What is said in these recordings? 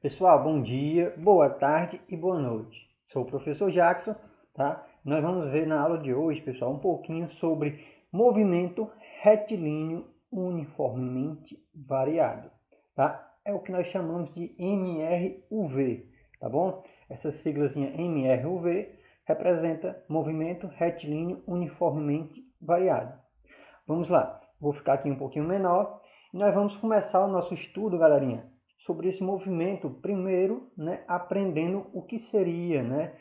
Pessoal, bom dia, boa tarde e boa noite. Sou o professor Jackson, tá? Nós vamos ver na aula de hoje, pessoal, um pouquinho sobre movimento retilíneo uniformemente variado, tá? É o que nós chamamos de MRUV, tá bom? Essa siglazinha MRUV representa movimento retilíneo uniformemente variado. Vamos lá, vou ficar aqui um pouquinho menor e nós vamos começar o nosso estudo, galerinha, sobre esse movimento, primeiro, né, aprendendo o que seria, né,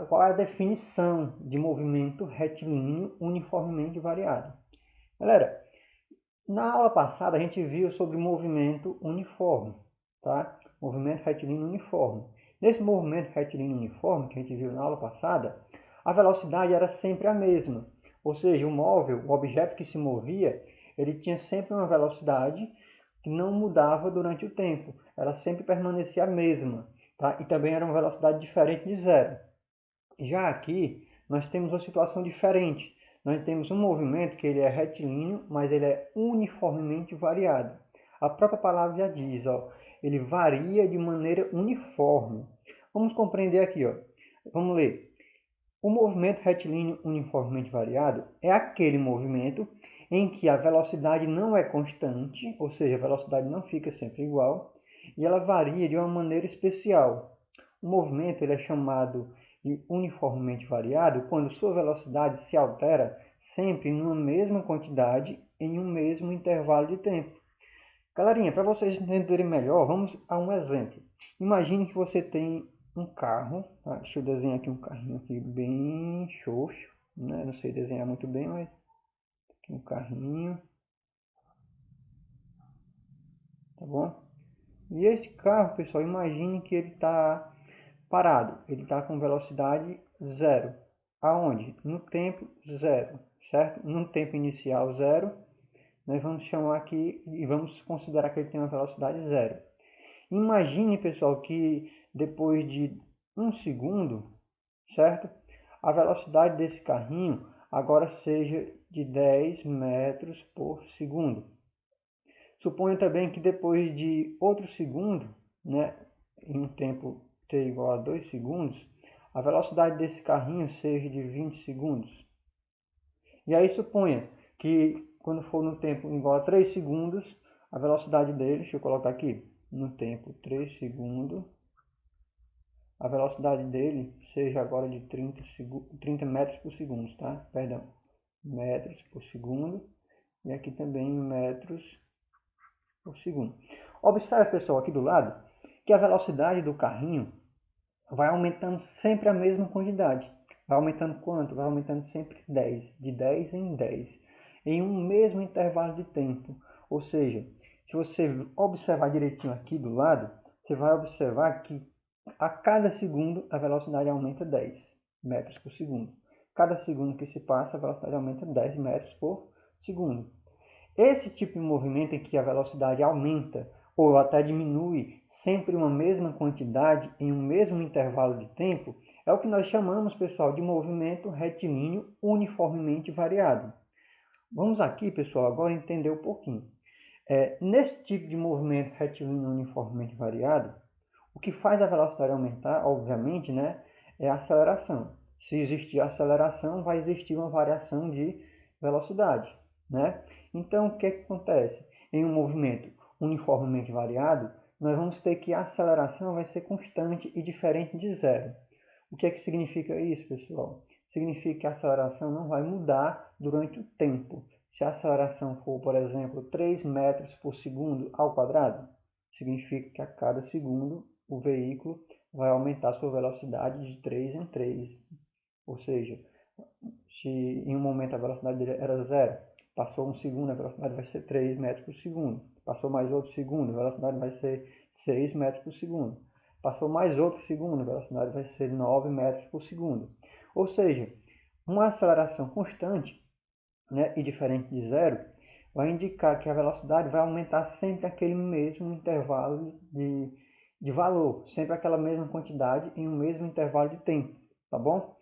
qual é a definição de movimento retilíneo uniformemente variado. Galera, na aula passada a gente viu sobre movimento uniforme, tá? Movimento retilíneo uniforme. Nesse movimento retilíneo uniforme que a gente viu na aula passada, a velocidade era sempre a mesma, ou seja, o móvel, o objeto que se movia, ele tinha sempre uma velocidade que não mudava durante o tempo, ela sempre permanecia a mesma, tá? E também era uma velocidade diferente de zero. Já aqui, nós temos uma situação diferente. Nós temos um movimento que ele é retilíneo, mas ele é uniformemente variado. A própria palavra já diz, ó, ele varia de maneira uniforme. Vamos compreender aqui, ó. Vamos ler. O movimento retilíneo uniformemente variado é aquele movimento em que a velocidade não é constante, ou seja, a velocidade não fica sempre igual, e ela varia de uma maneira especial. O movimento ele é chamado de uniformemente variado quando sua velocidade se altera sempre em uma mesma quantidade em um mesmo intervalo de tempo. Galerinha, para vocês entenderem melhor, vamos a um exemplo. Imagine que você tem um carro, tá? Deixa eu desenhar aqui um carrinho aqui bem xoxo, né? Não sei desenhar muito bem, mas aqui um carrinho, tá bom? E esse carro, pessoal, imagine que ele está parado, ele está com velocidade zero. Aonde? No tempo zero, certo? No tempo inicial zero, nós vamos chamar aqui e vamos considerar que ele tem uma velocidade zero. Imagine, pessoal, que depois de um segundo, certo? A velocidade desse carrinho agora seja de 10 metros por segundo. Suponha também que depois de outro segundo, né, em um tempo t igual a 2 segundos, a velocidade desse carrinho seja de 20 segundos. E aí suponha que quando for no tempo igual a 3 segundos, a velocidade dele, deixa eu colocar aqui, no tempo 3 segundos, a velocidade dele seja agora de 30 metros por segundo, tá? Perdão, metros por segundo. E aqui também metros por segundo. Observe, pessoal, aqui do lado, que a velocidade do carrinho vai aumentando sempre a mesma quantidade. Vai aumentando quanto? Vai aumentando sempre 10, de 10 em 10, em um mesmo intervalo de tempo. Ou seja, se você observar direitinho aqui do lado, você vai observar que a cada segundo a velocidade aumenta 10 metros por segundo. Cada segundo que se passa, a velocidade aumenta 10 metros por segundo. Esse tipo de movimento em que a velocidade aumenta ou até diminui sempre uma mesma quantidade em um mesmo intervalo de tempo é o que nós chamamos, pessoal, de movimento retilíneo uniformemente variado. Vamos aqui, pessoal, agora entender um pouquinho. Nesse tipo de movimento retilíneo uniformemente variado, o que faz a velocidade aumentar, obviamente, né, é a aceleração. Se existir aceleração, vai existir uma variação de velocidade, né? Então, o que é que acontece? Em um movimento uniformemente variado, nós vamos ter que a aceleração vai ser constante e diferente de zero. O que é que significa isso, pessoal? Significa que a aceleração não vai mudar durante o tempo. Se a aceleração for, por exemplo, 3 metros por segundo ao quadrado, significa que a cada segundo o veículo vai aumentar sua velocidade de 3 em 3. Ou seja, se em um momento a velocidade dele era zero, passou um segundo, a velocidade vai ser 3 metros por segundo. Passou mais outro segundo, a velocidade vai ser 6 metros por segundo. Passou mais outro segundo, a velocidade vai ser 9 metros por segundo. Ou seja, uma aceleração constante, né, e diferente de zero, vai indicar que a velocidade vai aumentar sempre aquele mesmo intervalo de valor, sempre aquela mesma quantidade em um mesmo intervalo de tempo, tá bom?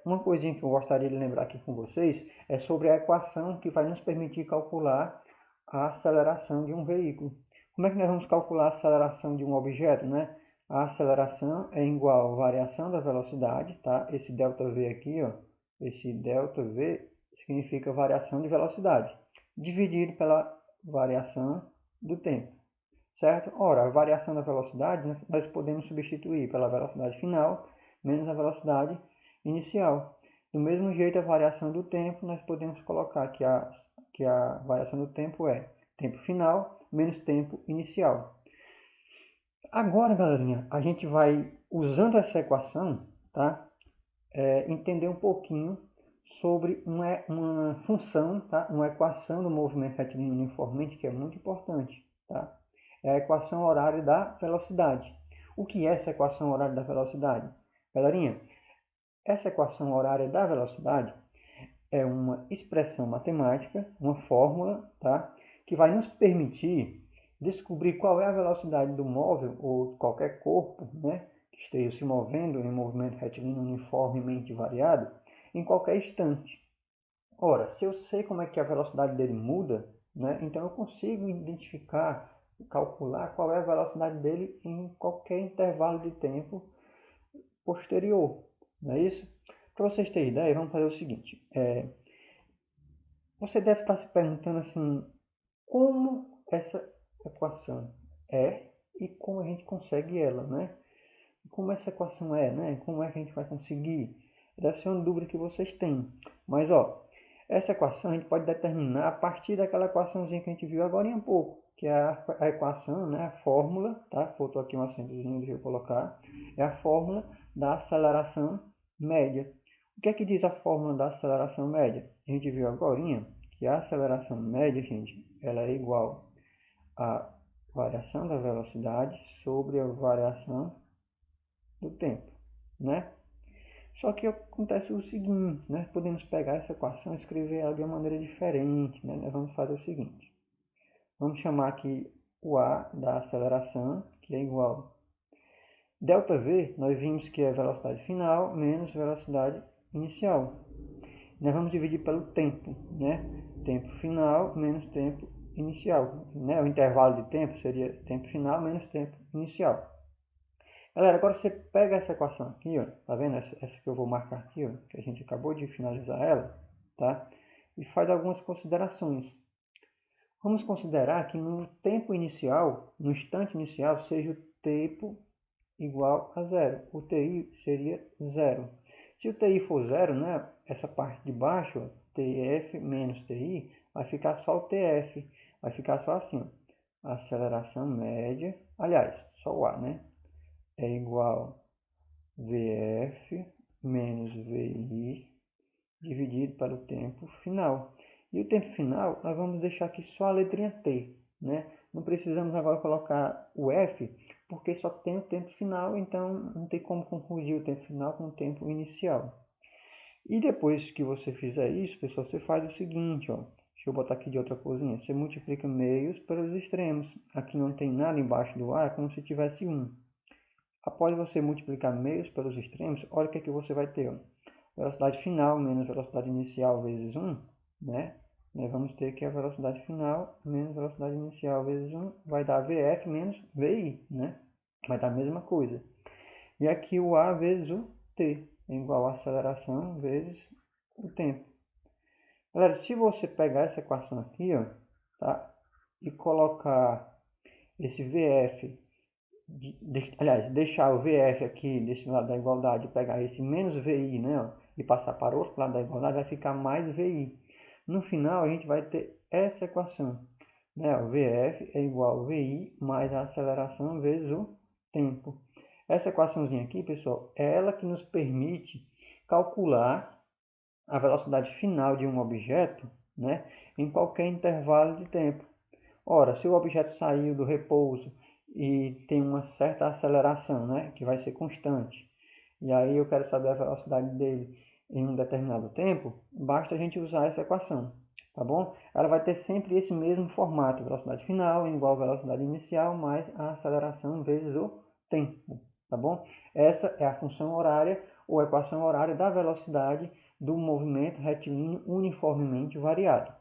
Uma coisinha que eu gostaria de lembrar aqui com vocês é sobre a equação que vai nos permitir calcular a aceleração de um veículo. Como é que nós vamos calcular a aceleração de um objeto, né? A aceleração é igual à variação da velocidade, tá? Esse ΔV aqui, ó, esse ΔV significa variação de velocidade, dividido pela variação do tempo, certo? Ora, a variação da velocidade nós podemos substituir pela velocidade final menos a velocidade inicial. Do mesmo jeito, a variação do tempo, nós podemos colocar que a variação do tempo é tempo final menos tempo inicial. Agora, galerinha, a gente vai, usando essa equação, tá? Entender um pouquinho sobre uma função, tá? Uma equação do movimento retilíneo uniformemente, que é muito importante, tá? É a equação horária da velocidade. O que é essa equação horária da velocidade? Galerinha, essa equação horária da velocidade é uma expressão matemática, uma fórmula, tá? Que vai nos permitir descobrir qual é a velocidade do móvel ou qualquer corpo, né, que esteja se movendo em movimento retilíneo uniformemente variado em qualquer instante. Ora, se eu sei como é que a velocidade dele muda, né, então eu consigo identificar, calcular qual é a velocidade dele em qualquer intervalo de tempo posterior, não é isso? Para vocês terem ideia, vamos fazer o seguinte. Você deve estar se perguntando assim, como essa equação é e como a gente consegue ela, né? Como essa equação é, né? Como é que a gente vai conseguir? Deve ser uma dúvida que vocês têm. Mas, ó, essa equação a gente pode determinar a partir daquela equaçãozinha que a gente viu agora em pouco, que é a equação, né? A fórmula, tá? Faltou aqui um acentozinho, deixa eu colocar. É a fórmula da aceleração média. O que é que diz a fórmula da aceleração média? A gente viu agora que a aceleração média, gente, ela é igual à variação da velocidade sobre a variação do tempo, né? Só que acontece o seguinte, né? Podemos pegar essa equação e escrever ela de uma maneira diferente, né? Nós vamos fazer o seguinte. Vamos chamar aqui o A da aceleração, que é igual ΔV, nós vimos que é velocidade final menos velocidade inicial. Nós vamos dividir pelo tempo, né? Tempo final menos tempo inicial, né? O intervalo de tempo seria tempo final menos tempo inicial. Galera, agora você pega essa equação aqui, ó, tá vendo? Essa que eu vou marcar aqui, ó, que a gente acabou de finalizar ela, tá? E faz algumas considerações. Vamos considerar que no tempo inicial, no instante inicial, seja o tempo igual a zero. O TI seria zero. Se o TI for zero, né, essa parte de baixo, ó, TF menos TI, vai ficar só o TF. Vai ficar só assim, ó, aceleração média, aliás, só o A, né? É igual VF menos VI dividido pelo tempo final. E o tempo final, nós vamos deixar aqui só a letrinha T, né? Não precisamos agora colocar o F, porque só tem o tempo final, então não tem como confundir o tempo final com o tempo inicial. E depois que você fizer isso, pessoal, você faz o seguinte, ó. Deixa eu botar aqui de outra coisinha. Você multiplica meios pelos extremos. Aqui não tem nada embaixo do A, é como se tivesse 1. Após você multiplicar meios pelos extremos, olha o que é que você vai ter, ó. Velocidade final menos velocidade inicial vezes 1, né? Nós vamos ter que a velocidade final menos velocidade inicial vezes 1 vai dar VF menos VI, né? Vai dar a mesma coisa. E aqui o A vezes o T é igual a aceleração vezes o tempo. Galera, se você pegar essa equação aqui, ó, tá? E colocar esse VF, aliás, deixar o VF aqui desse lado da igualdade, pegar esse menos VI, né, ó, e passar para o outro lado da igualdade, vai ficar mais VI. No final, a gente vai ter essa equação, né? O VF é igual a VI mais a aceleração vezes o tempo. Essa equaçãozinha aqui, pessoal, é ela que nos permite calcular a velocidade final de um objeto, né, em qualquer intervalo de tempo. Ora, se o objeto saiu do repouso e tem uma certa aceleração, né, que vai ser constante, e aí eu quero saber a velocidade dele em um determinado tempo, basta a gente usar essa equação, tá bom? Ela vai ter sempre esse mesmo formato, velocidade final igual a velocidade inicial mais a aceleração vezes o tempo, tá bom? Essa é a função horária ou equação horária da velocidade do movimento retilíneo uniformemente variado.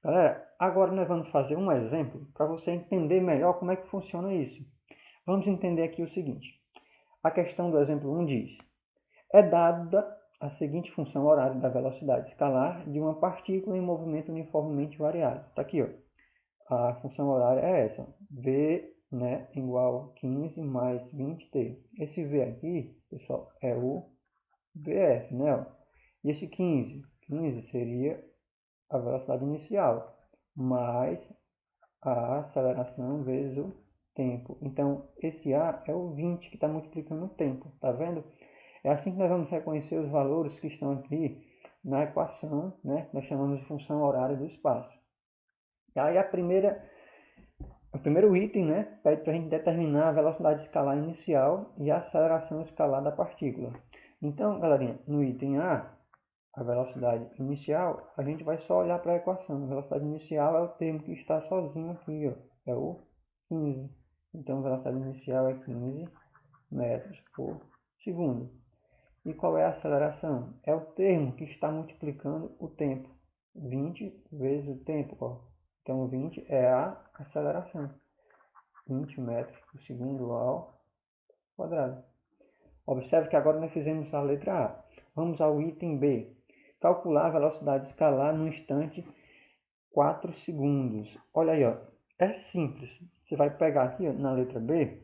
Galera, agora nós vamos fazer um exemplo para você entender melhor como é que funciona isso. Vamos entender aqui o seguinte. A questão do exemplo 1 diz: é dada a seguinte função horária da velocidade escalar de uma partícula em movimento uniformemente variado. Está aqui, ó. A função horária é essa, V, né, igual 15 mais 20t. Esse V aqui, pessoal, é o VF, né? E esse 15 seria a velocidade inicial, mais a aceleração vezes o tempo. Então, esse A é o 20 que está multiplicando o tempo, tá vendo? É assim que nós vamos reconhecer os valores que estão aqui na equação, né? Nós chamamos de função horária do espaço. E aí o primeiro item, né, pede para a gente determinar a velocidade escalar inicial e a aceleração escalar da partícula. Então, galerinha, no item A, a velocidade inicial, a gente vai só olhar para a equação. A velocidade inicial é o termo que está sozinho aqui, ó, é o 15. Então, a velocidade inicial é 15 metros por segundo. E qual é a aceleração? É o termo que está multiplicando o tempo. 20 vezes o tempo, ó. Então, 20 é a aceleração. 20 metros por segundo ao quadrado. Observe que agora nós fizemos a letra A. Vamos ao item B. Calcular a velocidade escalar no instante 4 segundos. Olha aí, ó. É simples. Você vai pegar aqui, ó, na letra B,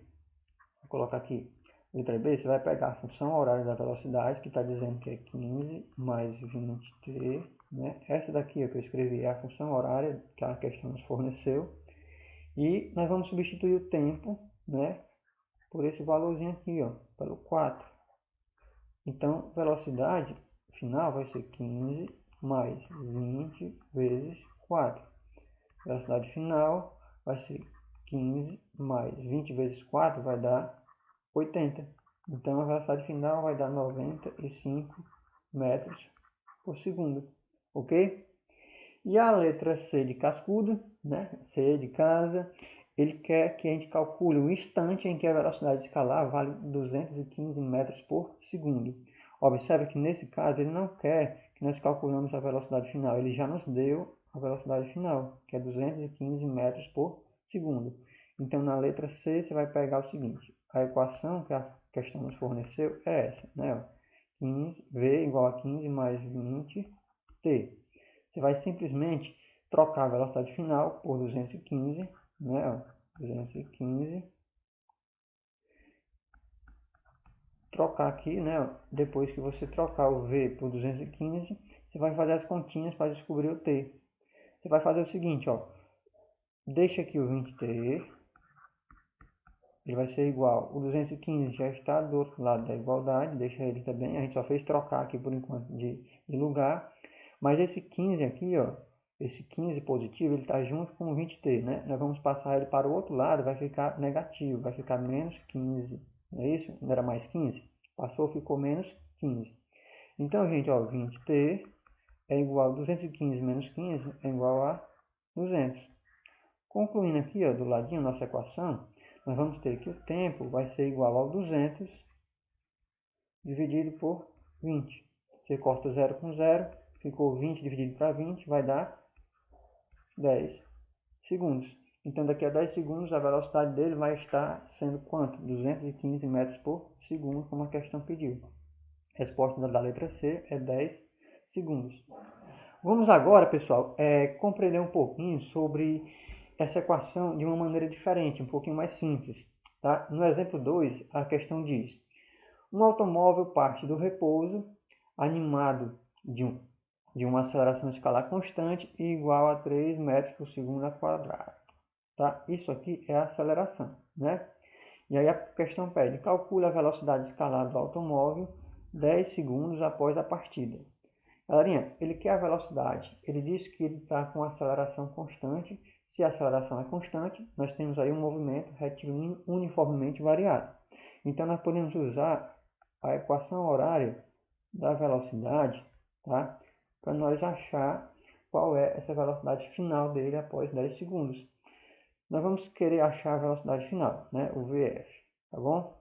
vou colocar aqui, letra B, você vai pegar a função horária da velocidade, que está dizendo que é 15 mais 20t, né? Essa daqui, ó, que eu escrevi, é a função horária que a questão nos forneceu. E nós vamos substituir o tempo, né, por esse valorzinho aqui, ó, pelo 4. Então, velocidade final vai ser 15 mais 20 vezes 4. Velocidade final vai ser 15 mais 20 vezes 4 vai dar 80. Então, a velocidade final vai dar 95 metros por segundo. Ok? E a letra C de cascudo, né? C de casa, ele quer que a gente calcule o instante em que a velocidade escalar vale 215 metros por segundo. Observe que nesse caso ele não quer que nós calculemos a velocidade final, ele já nos deu a velocidade final, que é 215 metros por segundo. Então na letra C você vai pegar o seguinte, a equação que a questão nos forneceu é essa, né? 15, V igual a 15 mais 20t. Você vai simplesmente trocar a velocidade final por 215, né? 215. Trocar aqui, né? Depois que você trocar o V por 215, você vai fazer as continhas para descobrir o T. Você vai fazer o seguinte, ó. Deixa aqui o 20t, ele vai ser igual. O 215 já está do outro lado da igualdade, deixa ele também. A gente só fez trocar aqui por enquanto de lugar. Mas esse 15 aqui, ó, esse 15 positivo, ele está junto com o 20t, né? Nós vamos passar ele para o outro lado, vai ficar negativo, vai ficar menos 15. Não é isso? Não era mais 15? Passou, ficou menos 15. Então, gente, ó, 20t é igual a 215 menos 15 é igual a 200. Concluindo aqui, ó, do ladinho, nossa equação, nós vamos ter que o tempo vai ser igual ao 200 dividido por 20. Você corta 0 com 0, ficou 20 dividido para 20, vai dar 10 segundos. Então, daqui a 10 segundos, a velocidade dele vai estar sendo quanto? 215 metros por segundo, como a questão pediu. A resposta da letra C é 10 segundos. Vamos agora, pessoal, compreender um pouquinho sobre essa equação de uma maneira diferente, um pouquinho mais simples. Tá? No exemplo 2, a questão diz: um automóvel parte do repouso animado de uma aceleração escalar constante e igual a 3 metros por segundo ao quadrado. Tá? Isso aqui é a aceleração, né? E aí a questão pede: calcule a velocidade escalar do automóvel 10 segundos após a partida. Galerinha, ele quer a velocidade. Ele diz que ele está com aceleração constante. Se a aceleração é constante, nós temos aí um movimento retilíneo uniformemente variado. Então, nós podemos usar a equação horária da velocidade, tá? Para nós achar qual é essa velocidade final dele após 10 segundos. Nós vamos querer achar a velocidade final, né? O VF, tá bom?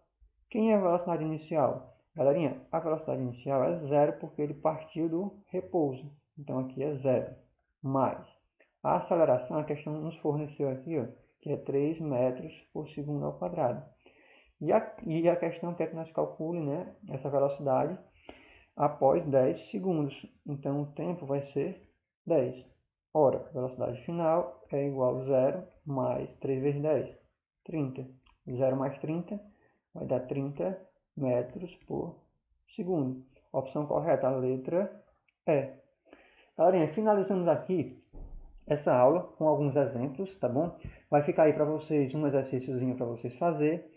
Quem é a velocidade inicial? Galerinha, a velocidade inicial é zero porque ele partiu do repouso. Então aqui é zero. Mais A aceleração, a questão nos forneceu aqui, ó, que é 3 metros por segundo ao quadrado. E a questão quer que nós calcule, né, essa velocidade após 10 segundos. Então, o tempo vai ser 10. Ora, a velocidade final é igual a 0 mais 3 vezes 10, 30. 0 mais 30 vai dar 30 metros por segundo. A opção correta, a letra E. Galerinha, finalizamos aqui essa aula com alguns exemplos, tá bom? Vai ficar aí para vocês um exercíciozinho para vocês fazer.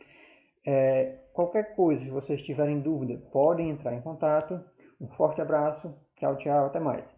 Qualquer coisa, se vocês tiverem dúvida, podem entrar em contato. Um forte abraço, tchau, tchau, até mais.